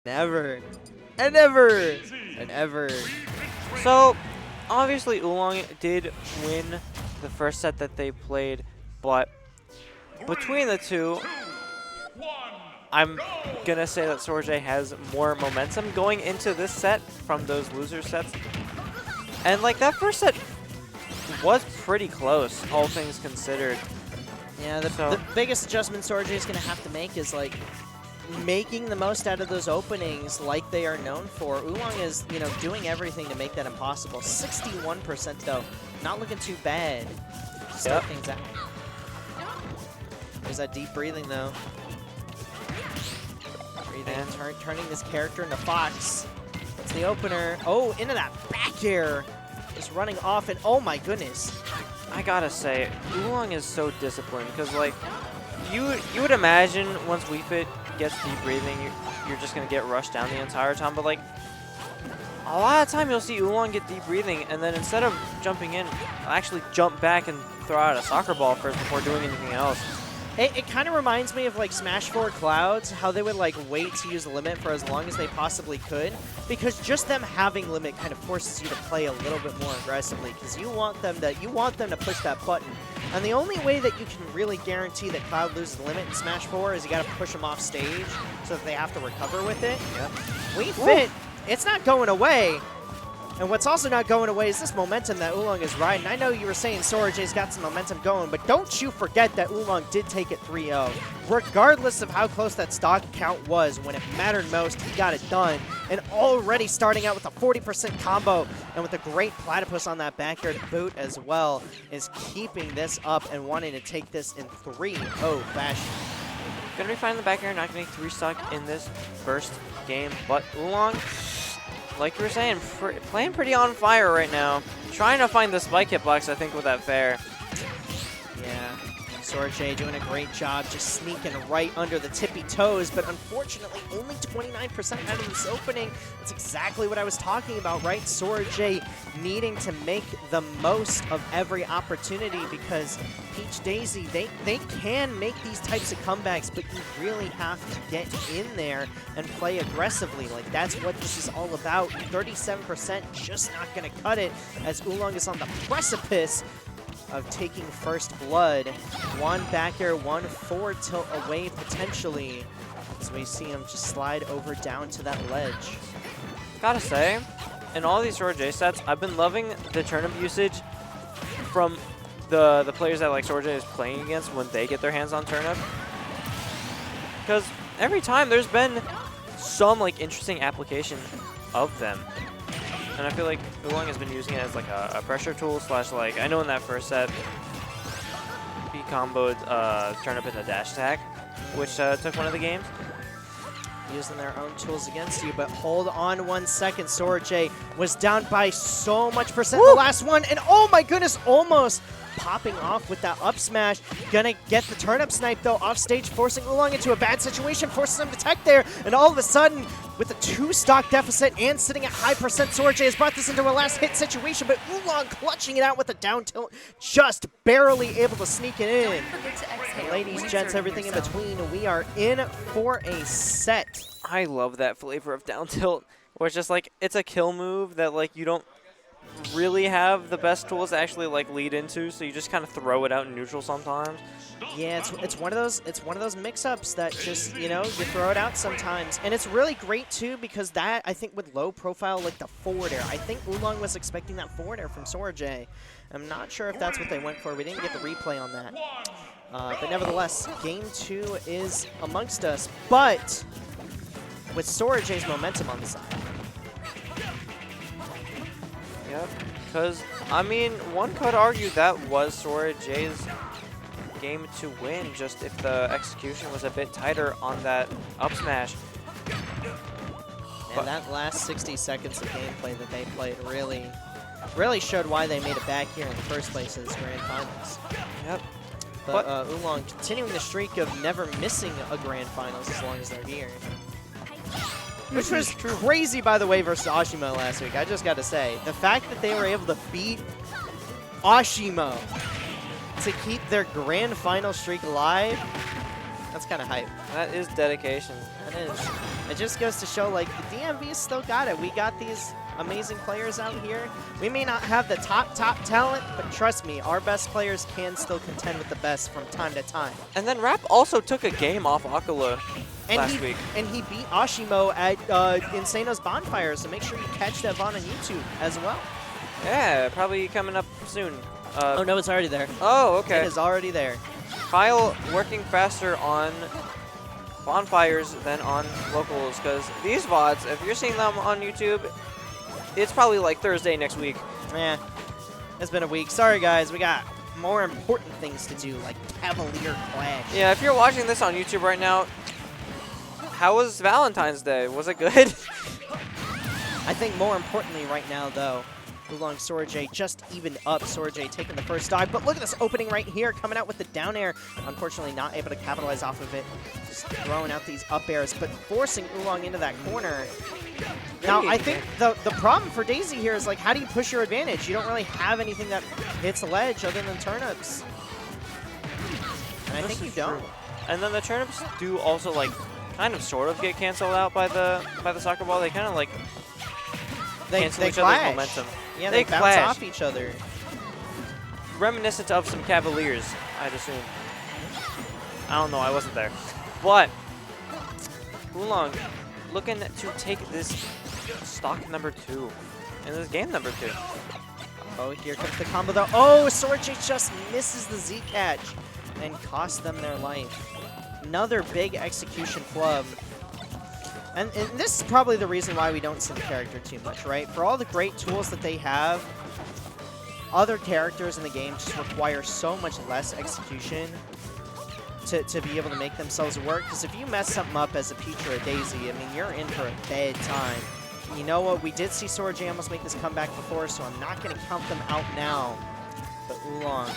Never. And ever. And ever. So, obviously Oolong did win the first set that they played, but between the two, I'm gonna say that Sorjay has more momentum going into this set from those loser sets. And like that first set was pretty close, all things considered. Yeah, the biggest adjustment Sorjay is going to have to make is like making the most out of those openings like they are known for. Oolong is, you know, doing everything to make that impossible. 61% though, not looking too bad. Start things out. There's that deep breathing though. Breathing, turning this character into Fox. That's the opener. Oh, into that back air. Just running off, and oh my goodness. I gotta say, Oolong is so disciplined because, like, you would imagine once Wii Fit gets deep breathing, you're just gonna get rushed down the entire time. But like, a lot of time you'll see Oolong get deep breathing, and then instead of jumping in, actually jump back and throw out a soccer ball first before doing anything else. It kind of reminds me of like Smash 4 Clouds, how they would like wait to use Limit for as long as they possibly could, because just them having Limit kind of forces you to play a little bit more aggressively, because you want them to push that button. And the only way that you can really guarantee that Cloud loses Limit in Smash 4 is you got to push them off stage so that they have to recover with it. Yep. Wii Fit, it's not going away. And what's also not going away is this momentum that Oolong is riding. I know you were saying Sorjay's got some momentum going, but don't you forget that Oolong did take it 3-0. Regardless of how close that stock count was, when it mattered most, he got it done. And already starting out with a 40% combo and with a great platypus on that back air to boot as well, is keeping this up and wanting to take this in 3-0 fashion. Gonna be fine in the back air, not gonna make 3 stock in this first game, but Oolong, like you were saying, playing pretty on fire right now. Trying to find the spike hitbox, I think, with that fair. Yeah, Sorjay doing a great job just sneaking right under the tippy toes, but unfortunately only 29% out of this opening. That's exactly what I was talking about, right? Sorjay needing to make the most of every opportunity, because Peach Daisy, they can make these types of comebacks, but you really have to get in there and play aggressively. Like, that's what this is all about. 37% just not going to cut it, as Oolong is on the precipice of taking first blood. One back air, one forward tilt away potentially, as we see him just slide over down to that ledge. Gotta say, in all these Sorjay sets, I've been loving the turnip usage from the players that like Sorjay is playing against when they get their hands on turnip. Because every time there's been some like interesting application of them. And I feel like Oolong has been using it as like a pressure tool slash, like, I know in that first set he comboed turnip into dash attack, which took one of the games. Using their own tools against you, but hold on 1 second. Sorjay was down by so much percent the last one, and oh my goodness, almost popping off with that up smash. Gonna get the turnip snipe though off stage, forcing Oolong into a bad situation, forces him to tech there, and all of a sudden, with a 2 stock deficit and sitting at high percent, Sorjay has brought this into a last hit situation, but Oolong clutching it out with a down tilt, just barely able to sneak it in. Ladies, gents, everything in between, we are in for a set. I love that flavor of down tilt, where it's just like, it's a kill move that like you don't really have the best tools to actually like lead into, so you just kind of throw it out in neutral sometimes. Yeah, it's one of those mix-ups that just, you know, you throw it out sometimes. And it's really great too, because that, I think, with low profile, like the forward air, I think Oolong was expecting that forward air from Sorjay. I'm not sure if that's what they went for. We didn't get the replay on that. But nevertheless, game 2 is amongst us, but with Sorjay's momentum on the side. Yep, because, I mean, one could argue that was Sorjay's game to win, just if the execution was a bit tighter on that up smash. And that last 60 seconds of gameplay that they played really showed why they made it back here in the first place as Grand Finals. Yep. But Oolong continuing the streak of never missing a Grand Finals as long as they're here. Which was crazy, by the way, versus Ashimo last week. I just got to say, the fact that they were able to beat Ashimo to keep their grand final streak alive, that's kind of hype. That is dedication. That is. It just goes to show, like, the DMV still got it. We got these amazing players out here. We may not have the top talent, but trust me, our best players can still contend with the best from time to time. And then Rap also took a game off Akala last week. And he beat Ashimo at Insano's Bonfire, so make sure you catch that VOD on YouTube as well. Yeah, probably coming up soon. Oh, no, it's already there. Oh, okay. It is already there. Kyle working faster on Bonfires than on locals, because these VODs, if you're seeing them on YouTube, it's probably like Thursday next week. Yeah, it's been a week. Sorry, guys. We got more important things to do, like Cavalier Clash. Yeah, if you're watching this on YouTube right now, how was Valentine's Day? Was it good? I think more importantly right now, though, Oolong Sorajay just evened up. Sorajay taking the first dive, but look at this opening right here, coming out with the down air. Unfortunately, not able to capitalize off of it. Just throwing out these up airs, but forcing Oolong into that corner. Now, I think the problem for Daisy here is, like, how do you push your advantage? You don't really have anything that hits the ledge other than turnips. And I think you don't. And then the turnips do also, like, kind of sort of get canceled out by the soccer ball. They kind of, like, cancel each other's momentum. Yeah, they bounce off each other. Reminiscent of some Cavaliers, I'd assume. I don't know, I wasn't there. But Oolong looking to take this stock number 2 and this game number 2. Oh, here comes the combo though. Oh, Sorajay just misses the Z catch and costs them their life. Another big execution flub. And this is probably the reason why we don't see the character too much, right? For all the great tools that they have, other characters in the game just require so much less execution to be able to make themselves work. Because if you mess something up as a Peach or a Daisy, I mean, you're in for a bad time. And you know what? We did see Sorajay almost make this comeback before, so I'm not going to count them out now. But Oolong,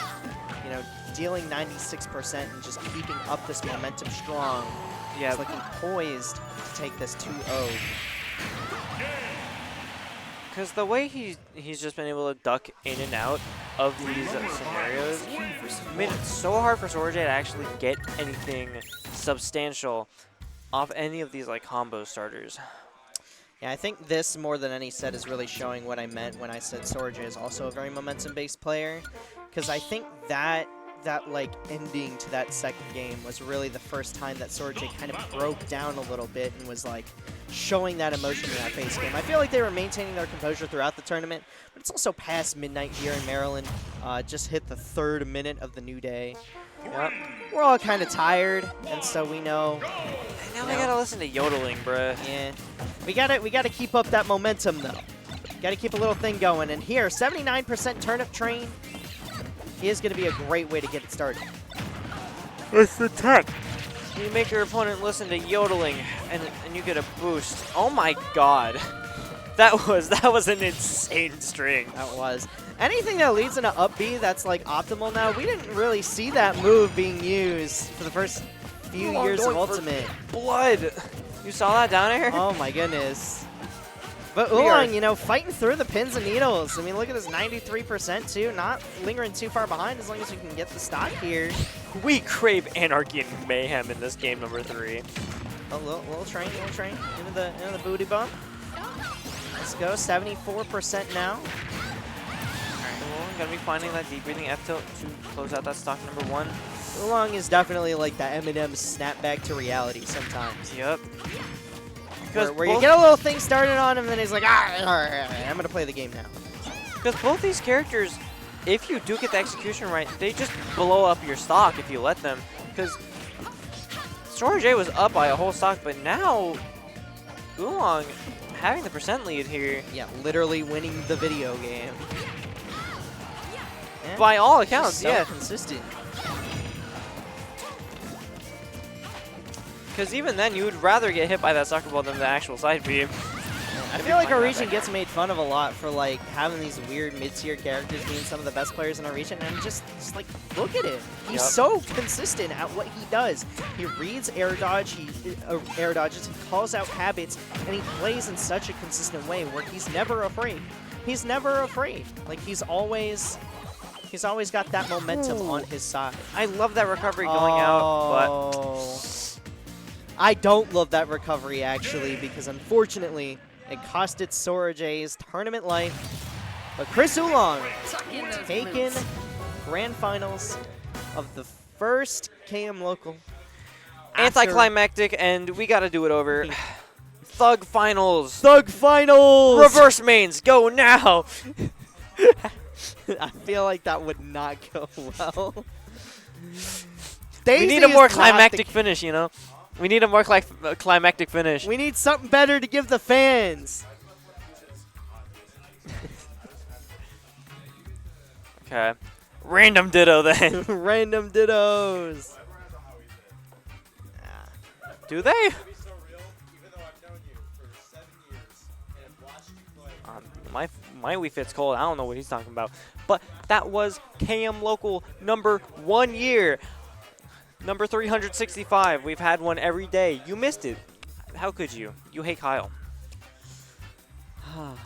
you know, dealing 96% and just keeping up this momentum strong. Yeah, it's looking poised to take this 2-0. Because the way he's just been able to duck in and out of these scenarios made it so hard for Sorajay to actually get anything substantial off any of these, like, combo starters. Yeah, I think this, more than any set, is really showing what I meant when I said Sorajay is also a very momentum-based player. Because I think that like ending to that second game was really the first time that Sorajay kind of broke down a little bit and was like showing that emotion in that face game. I feel like they were maintaining their composure throughout the tournament, but it's also past midnight here in Maryland. Just hit the 3rd minute of the new day. Yep. We're all kind of tired, and so we know. Now we gotta listen to yodeling, bruh. Yeah, we gotta keep up that momentum though. Gotta keep a little thing going. And here, 79% turnip train is going to be a great way to get it started. It's the tech. You make your opponent listen to yodeling, and you get a boost. Oh my god. That was an insane string. That was. Anything that leads into up B that's like optimal now, we didn't really see that move being used for the first few years of Ultimate. Blood. You saw that down air? Oh my goodness. But Oolong, you know, fighting through the pins and needles. I mean, look at this 93% too. Not lingering too far behind as long as we can get the stock here. We crave anarchy and mayhem in this game number 3. A little train into the booty bump. Let's go, 74% now. Alright, gonna be finding that deep breathing F tilt to close out that stock number 1. Oolong is definitely like that Eminem snap back to reality sometimes. Yep. Where you get a little thing started on him, and then he's like, all right, I'm going to play the game now. Because both these characters, if you do get the execution right, they just blow up your stock if you let them. Because Sorajay was up by a whole stock, but now Oolong having the percent lead here. Yeah, literally winning the video game. Yeah, by all accounts, so yeah. Consistent. Because even then, you would rather get hit by that soccer ball than the actual side beam. I feel like our region gets made fun of a lot for like having these weird mid-tier characters being some of the best players in our region, and just like look at him. He's so consistent at what he does. He reads air dodge, he air dodges, he calls out habits, and he plays in such a consistent way where he's never afraid. He's never afraid. Like he's always got that momentum on his side. I love that recovery going out, but I don't love that recovery, actually, because unfortunately, it costed Sora J's tournament life. But Chris Oolong taking grand finals of the first KMLocal. Anticlimactic, and we got to do it over. Thug finals. Thug finals! Reverse mains, go now! I feel like that would not go well. We need a more climactic finish, you know? We need a more climactic finish. We need something better to give the fans. Okay. Random ditto then. Random dittos. Do they? My Wii Fit's cold. I don't know what he's talking about. But that was KMLocal number 1 year. Number 365. We've had one every day. You missed it. How could you? You hate Kyle.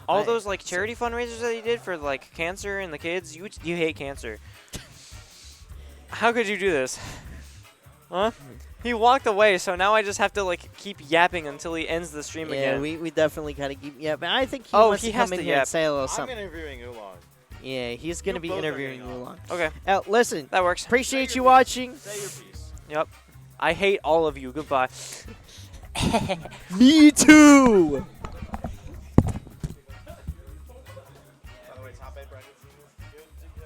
All those like charity fundraisers that he did for like cancer and the kids, you hate cancer. How could you do this? Huh? He walked away, so now I just have to like keep yapping until he ends the stream again. Yeah, we definitely gotta keep yapping. I think he wants to has come in to here and yap. say a little something. I'm interviewing Oolong. Yeah, he's gonna be interviewing Oolong. Okay, Listen, that works. appreciate you watching. Say your piece. Yep. I hate all of you. Goodbye. Me too. By the way, top 8 bracket season good to go.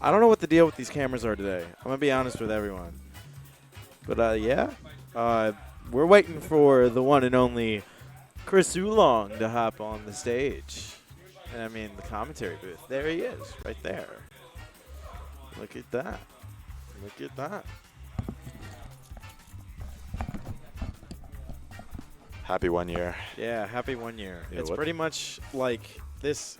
I don't know what the deal with these cameras are today. I'm going to be honest with everyone. But, yeah. We're waiting for the one and only Chris Oolong to hop on the stage. And, I mean, the commentary booth. There he is, right there. Look at that. Look at that. Happy 1 year. Yeah, happy 1 year. Yeah, It's what- pretty much like this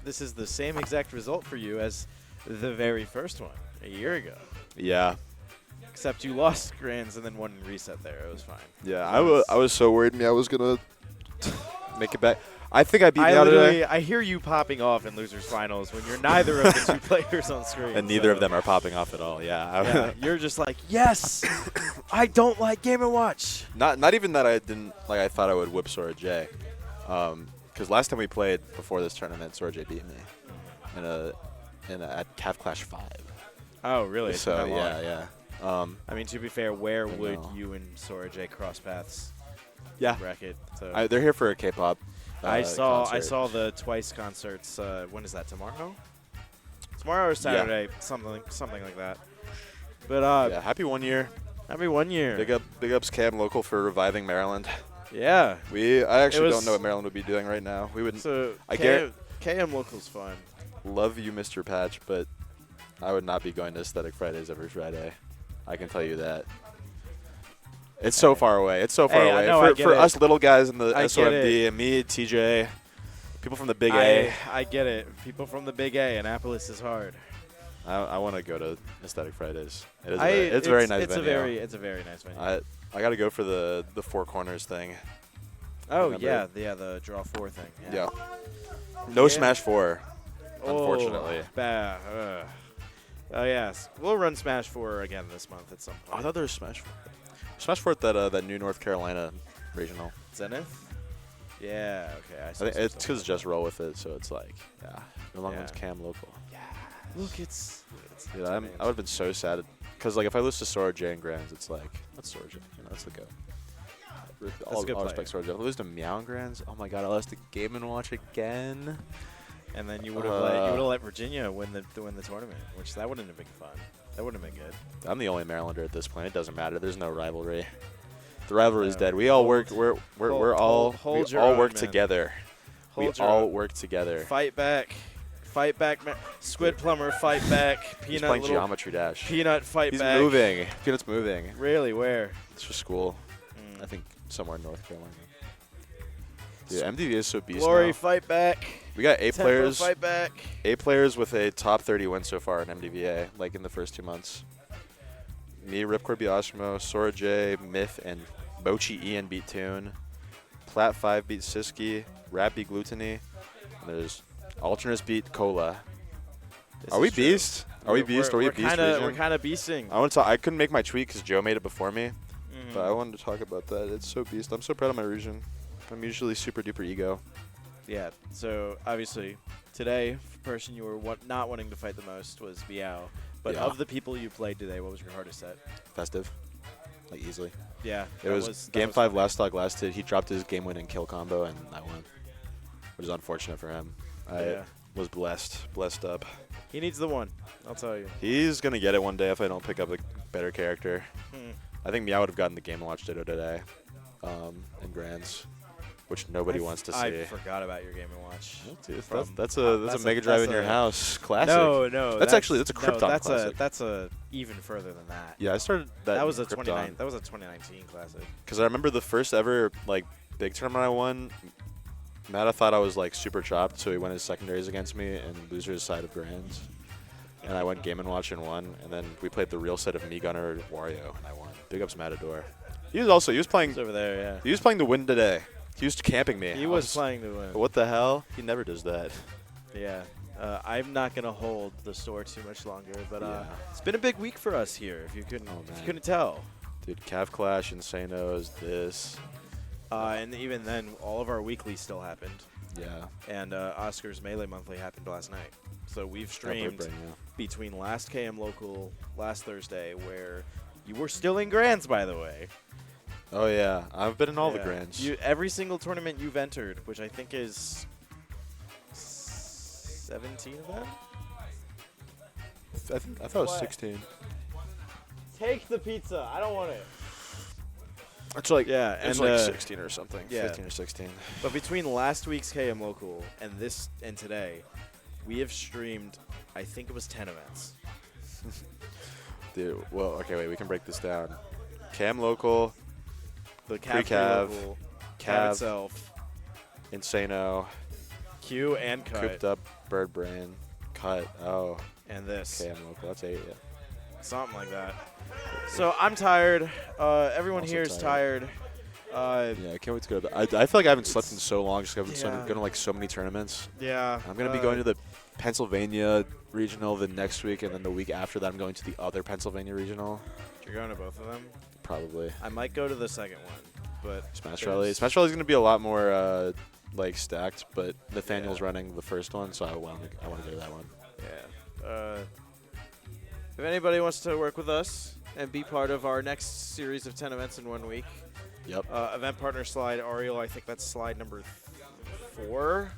is the same exact result for you as the very first one a year ago. Yeah. Except you lost grands and then won in reset there. It was fine. Yeah, I was so worried I was going to make it back. I think I beat I you out today. literally, I hear you popping off in losers finals when you're neither of the two players on screen. And neither of so- them are popping off at all. Yeah. Yeah, you're just like, yes, I don't like Game & Watch. Not even that I didn't I thought I would whip Sora J. Because last time we played before this tournament, Sora J beat me at Calf Clash 5. Oh, really? It's So been that long. yeah. I mean, to be fair, where I would know. you and Sora J cross paths? Yeah. Bracket. So They're here for a K-pop. I saw concert. the Twice concerts. When is that? Tomorrow? Tomorrow or Saturday? Something like that. But Yeah, happy 1 year. happy 1 year. Big ups KMLocal for reviving Maryland. Yeah. I actually was- don't know what Maryland would be doing right now. We would So I guar- KMLocal's fun. love you, Mr. Patch, but I would not be going to Aesthetic Fridays every Friday. I can tell you that. It's so far away. It's so far Hey, I away. know, I get For it. us little guys in the I get SOMD, and me, TJ, people from the Big A. I get it. People from the Big A. Annapolis is hard. I want to go to Aesthetic Fridays. It's a very nice it's venue. It's a very nice venue. I got to go for the Four Corners thing. oh remember. yeah, the draw 4 thing. Yeah. No Yeah. Smash 4, unfortunately. Oh yes, we'll run Smash 4 again this month at some Oh, I point. thought there was Smash 4. Smash 4 at that new North Carolina regional. Zenith. Yeah. Okay. I think it's because just roll with it, so it's like, yeah. No longer Yeah. it's KMLocal. Look, it's Dude, I would have been so sad because like if I lose to Sora J and Grands, it's like that's Sora J, that's the go. All a good respect player. Sora J. If I lose to Meow and Grands, oh my god, I lost to Game & Watch again. and then you would have let Virginia win the tournament, which that wouldn't have been fun. That wouldn't have been good. I'm the only Marylander at this point. It doesn't matter. There's no rivalry. The rivalry is No. dead. We all work. Hold- We're all hold we your all own, work man. together. Hold We your all own. work together. Fight back, Squid Plumber, fight back. He's Peanut playing little Geometry Dash. Peanut fight He's back. moving. Peanut's moving. Really, where? It's for school. Mm. I think somewhere in North Carolina. Dude, MDV is so beast Glory, now. fight back. We got 8 Tempo, players. fight back. 8 players with a top 30 win so far in MDVA, like in the first 2 months. Me, Ripcord Biashimo, Sora J, Myth, and Mochi Ian beat Toon. Plat 5 beat Siski. Rap beat Glutony. And there's Alternus beat Cola. This Are we is true. beast? Are we beast? Are we beast region? We're kind of beasting. I couldn't make my tweet because Joe made it before me, Mhm. but I wanted to talk about that. It's so beast. I'm so proud of my region. I'm usually super duper ego. Yeah. So obviously, today, the person you were not wanting to fight the most was Biao. But Yeah. of the people you played today, what was your hardest set? Festive. Like easily. Yeah. It was game 5 last dog last hit. He dropped his game winning kill combo and I won. Which is unfortunate for him. I Yeah. was blessed up. He needs the one. I'll tell you. He's gonna get it one day if I don't pick up a better character. Hmm. I think Meow would have gotten the Game & Watch Ditto today. In Grands. Which nobody wants to see. I forgot about your Game & Watch. Dude, From- that's a Mega Drive in your house. Classic. No. That's a Krypton that's classic. That's a even further than that. Yeah, I started that. That was a Krypton. 29. That was a 2019 classic. Because I remember the first ever like big tournament I won. Matta thought I was like super chopped, so he went his secondaries against me and losers side of Grands. And I went Game & Watch and won. And then we played the real set of Me Gunner Wario and I won. Big ups Matador. He was playing. He's over there, yeah. He was playing to win today. He was camping me. He was playing to win. What the hell? He never does that. Yeah. I'm not gonna hold the store too much longer, but Yeah. it's been a big week for us here. If you man. couldn't tell, Dude, Cav Clash, Insano's, this. and even then, all of our weeklies still happened, Yeah. and Oscar's Melee Monthly happened last night. So we've streamed between last KMLocal last Thursday, where you were still in Grands, by the way. Oh yeah, I've been in all the Yeah. Grands. Every single tournament you've entered, which I think is 17 of them. I thought it was What? 16. Take the pizza. I don't want it. It's like Yeah, it's and, like 16 or something. yeah. 15 or 16. But between last week's KMLocal and today, we have streamed, I think it was 10 events. Dude, well, okay, wait, we can break this down. KMLocal, The Pre-Cav, Local, Cav, Cav itself, Insano, Q and Cut, Cooped Up, Bird Brain, Cut. Oh, and this. KMLocal. That's 8. Yeah. Something like that. So I'm tired. Everyone Also here is tired. Yeah, I can't wait to go to I feel like I haven't slept in so long just 'cause I've been Yeah. going to like so many tournaments. Yeah. I'm going to be going to the Pennsylvania regional the next week, and then the week after that I'm going to the other Pennsylvania regional. You're going to both of them? Probably. I might go to the second one, but Smash Rally. Smash Rally is going to be a lot more like stacked, but Nathaniel's Yeah. running the first one, so I want to go to that one. yeah. If anybody wants to work with us and be part of our next series of 10 events in 1 week, Yep. event partner slide, Ariel, I think that's slide number 4.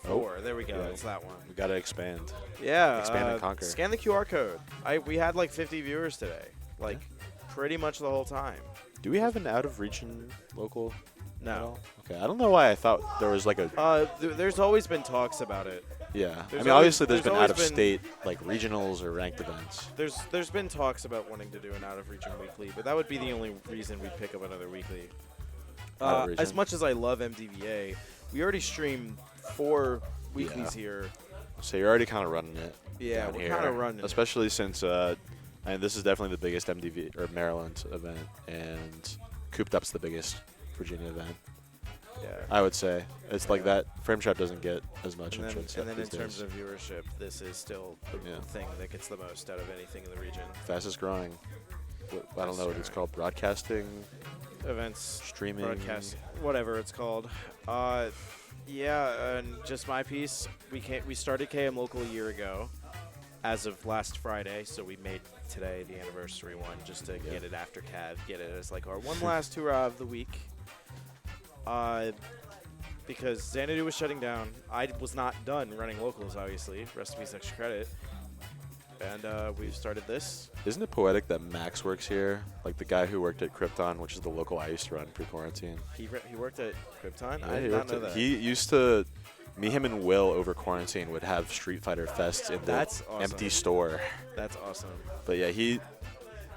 Oh. 4. There we go. Yeah. It's that one. We got to expand. Yeah. Expand and conquer. Scan the QR code. We had like 50 viewers today. Like pretty much the whole time. Do we have an out of region local? at No. all? Okay. I don't know why I thought there was like a. There's always been talks about it. Yeah. I there's mean, always- obviously there's there's been out always of state like regionals or ranked events. There's been talks about wanting to do an out of region weekly, but that would be the only reason we'd pick up another weekly. Out of As region. much as I love MDVA, we already streamed 4 weeklies Yeah. here. So you're already kind of running it. Yeah, down we're here, kind of running it. especially since and this is definitely the biggest MDV or Maryland event, and Cooped Up's the biggest Virginia event. Yeah. I would say it's like Yeah. that. Frame Trap doesn't get as much And then, interest. and then in these terms days. of viewership, this is still the Yeah. thing that gets the most out of anything in the region. Fastest growing. I don't know what it's called. Broadcasting, Events, streaming. broadcast, whatever it's called. Yeah, and just my piece. We started KMLocal a year ago, as of last Friday. So we made today the anniversary one, just to get it after CAD, get it as like our one last hurrah of the week. Because Xanadu was shutting down. I was not done running locals, obviously. Recipes extra credit. And we've started this. Isn't it poetic that Max works here? Like the guy who worked at Krypton, which is the local I used to run pre-quarantine. He worked at Krypton? Yeah, I he did not worked know at- that. He used to. Me, him, and Will over quarantine would have Street Fighter fests in the That's awesome. empty store. That's awesome. But yeah,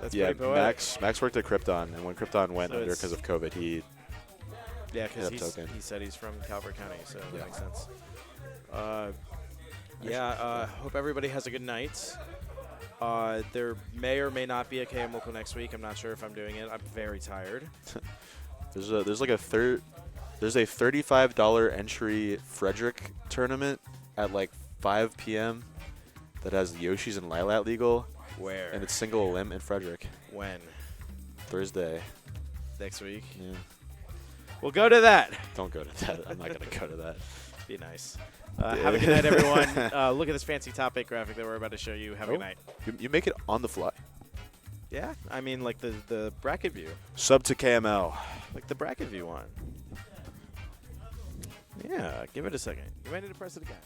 That's yeah, pretty poetic. Max worked at Krypton, and when Krypton went So under it's- because of COVID, he Yeah, Hit up because Token. he said he's from Calvert County, so Yeah. that makes sense. Hope everybody has a good night. There may or may not be a KMLocal next week. I'm not sure if I'm doing it. I'm very tired. there's a $35 entry Frederick tournament at like 5 p.m. that has Yoshi's and Lilat legal, Where? and it's single limb in Frederick. When? Thursday. Next week? Yeah. We'll go to that. Don't go to that. I'm not going to go to that. Be nice. Have a good night, everyone. Look at this fancy top 8 graphic that we're about to show you. Have a good night. You make it on the fly. Yeah, I mean, like the bracket view. Sub to KML. Like the bracket view one. Yeah, give it a second. You might need to press it again.